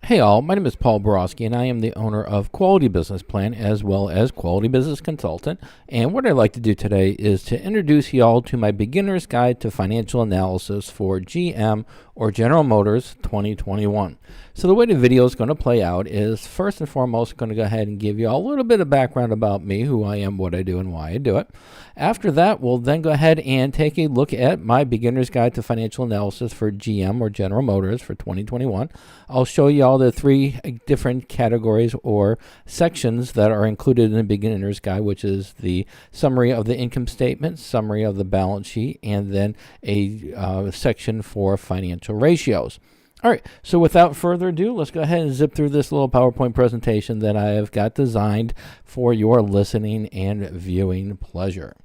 Hey all, my name is Paul Borosky and I am the owner of Quality Business Plan as well as Quality Business Consultant. And what I'd like to do today is to introduce y'all to my beginner's guide to financial analysis for GM or General Motors 2021. So the way the video is going to play out is first and foremost going to go ahead and give you all a little bit of background about me, who I am, what I do, and why I do it. After that, we'll then go ahead and take a look at my beginner's guide to financial analysis for GM or General Motors for 2021. I'll show you all the three different categories or sections that are included in the beginner's guide, which is the summary of the income statement, summary of the balance sheet, and then a section for financial ratios. All right, so without further ado, let's go ahead and zip through this little PowerPoint presentation that I have got designed for your listening and viewing pleasure.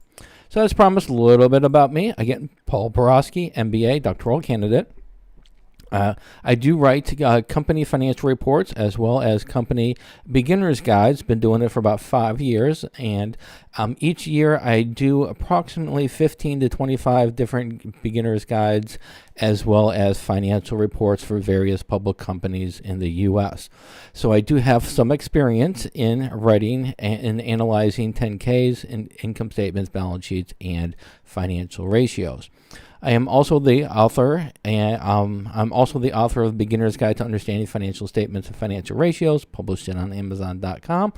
So as promised, a little bit about me. Again, Paul Borosky, MBA, doctoral candidate. I do write company financial reports as well as company beginner's guides. Been doing it for about 5 years, and each year I do approximately 15 to 25 different beginner's guides as well as financial reports for various public companies in the U.S. So I do have some experience in writing and analyzing 10Ks, income statements, balance sheets, and financial ratios. I am also the author, and I'm also the author of Beginner's Guide to Understanding Financial Statements and Financial Ratios, published it on Amazon.com.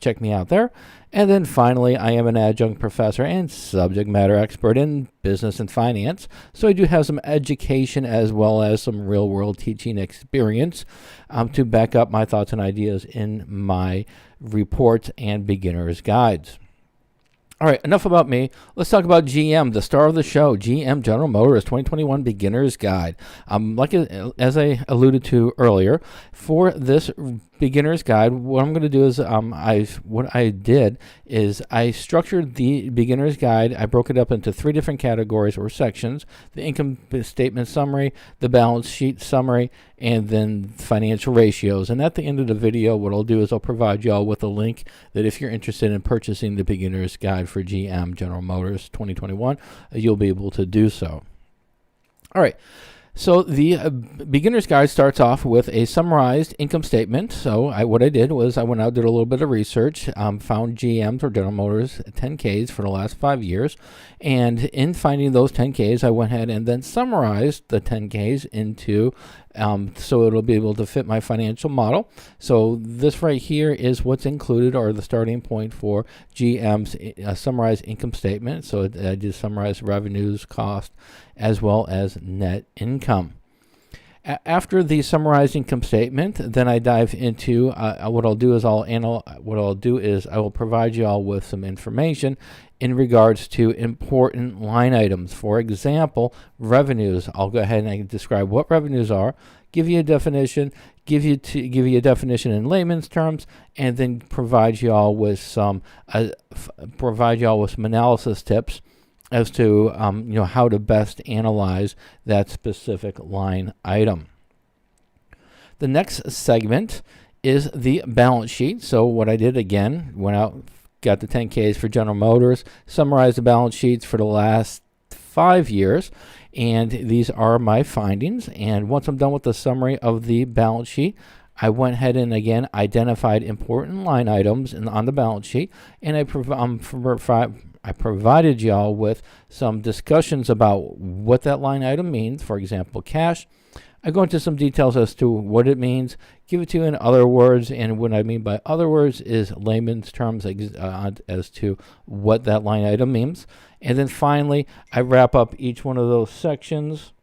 Check me out there. And then finally, I am an adjunct professor and subject matter expert in business and finance. So I do have some education as well as some real-world teaching experience to back up my thoughts and ideas in my reports and beginner's guides. All right, enough about me. Let's talk about GM, the star of the show, GM General Motors 2021 Beginner's Guide. As I alluded to earlier, for this beginner's guide, what I'm going to do is I structured the beginner's guide. I broke it up into 3 different categories or sections: the income statement summary, the balance sheet summary, and then financial ratios. And at the end of the video, what I'll do is I'll provide y'all with a link that if you're interested in purchasing the beginner's guide for GM General Motors 2021, you'll be able to do so. All right. So the beginner's guide starts off with a summarized income statement. So what I did was I went out, did a little bit of research, found GM's or General Motors 10Ks for the last 5 years. And in finding those 10Ks, I went ahead and then summarized the 10Ks into so it'll be able to fit my financial model. So this right here is what's included, or the starting point for GM's summarized income statement. So I just summarized revenues, cost, as well as net income. After the summarized income statement, then I dive into what I'll do is I will provide you all with some information in regards to important line items. For example, revenues. I'll go ahead and I can describe what revenues are, give you a definition, give you a definition in layman's terms, and then provide you all with some analysis tips as to how to best analyze that specific line item. The next segment is the balance sheet. So what I did again, went out, got the 10Ks for General Motors, summarized the balance sheets for the last 5 years, and these are my findings. And once I'm done with the summary of the balance sheet, I went ahead and again identified important line items on the balance sheet, and I provided y'all with some discussions about what that line item means. For example, cash. I go into some details as to what it means, give it to you in other words, and what I mean by other words is layman's terms as to what that line item means. And then finally, I wrap up each one of those sections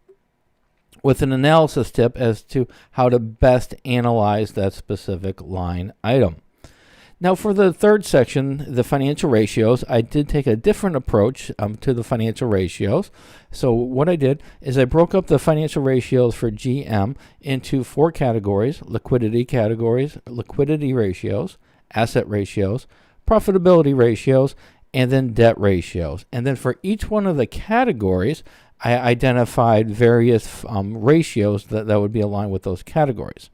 with an analysis tip as to how to best analyze that specific line item. Now, for the third section, the financial ratios, I did take a different approach to the financial ratios. So what I did is I broke up the financial ratios for GM into 4 categories: liquidity ratios, asset ratios, profitability ratios, and then debt ratios. And then for each one of the categories, I identified various ratios that would be aligned with those categories.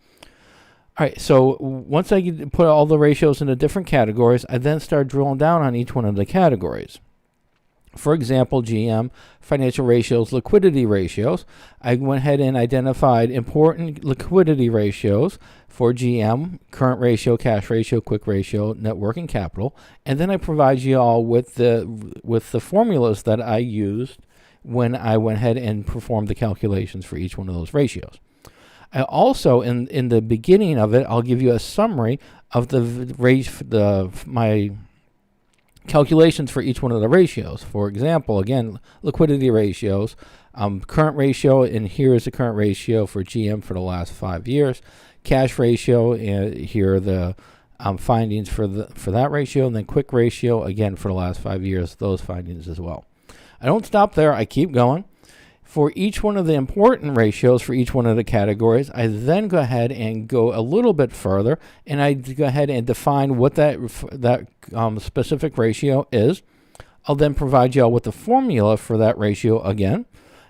All right, so once I put all the ratios into different categories, I then start drilling down on each one of the categories. For example, GM, financial ratios, liquidity ratios. I went ahead and identified important liquidity ratios for GM, current ratio, cash ratio, quick ratio, net working capital. And then I provide you all with the formulas that I used when I went ahead and performed the calculations for each one of those ratios. I also, in the beginning of it, I'll give you a summary of my calculations for each one of the ratios. For example, again, liquidity ratios, current ratio, and here is the current ratio for GM for the last 5 years. Cash ratio, and here are the findings for that ratio, and then quick ratio, again, for the last 5 years, those findings as well. I don't stop there. I keep going. For each one of the important ratios for each one of the categories, I then go ahead and go a little bit further, and I go ahead and define what that specific ratio is. I'll then provide you all with the formula for that ratio again,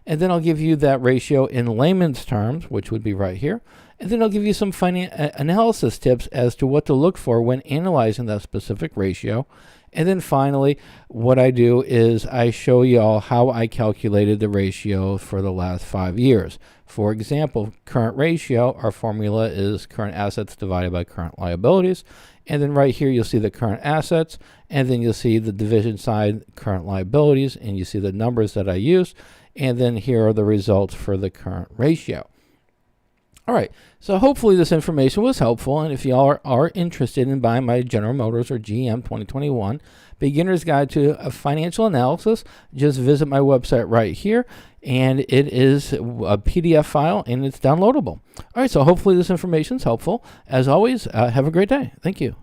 and then I'll give you that ratio in layman's terms, which would be right here, and then I'll give you some analysis tips as to what to look for when analyzing that specific ratio. And then finally, what I do is I show you all how I calculated the ratio for the last 5 years. For example, current ratio, our formula is current assets divided by current liabilities. And then right here, you'll see the current assets, and then you'll see the division side, current liabilities, and you see the numbers that I used. And then here are the results for the current ratio. All right, so hopefully this information was helpful, and if you all are interested in buying my General Motors or GM 2021 Beginner's Guide to a Financial Analysis, just visit my website right here, and it is a PDF file, and it's downloadable. All right, so hopefully this information is helpful. As always, have a great day. Thank you.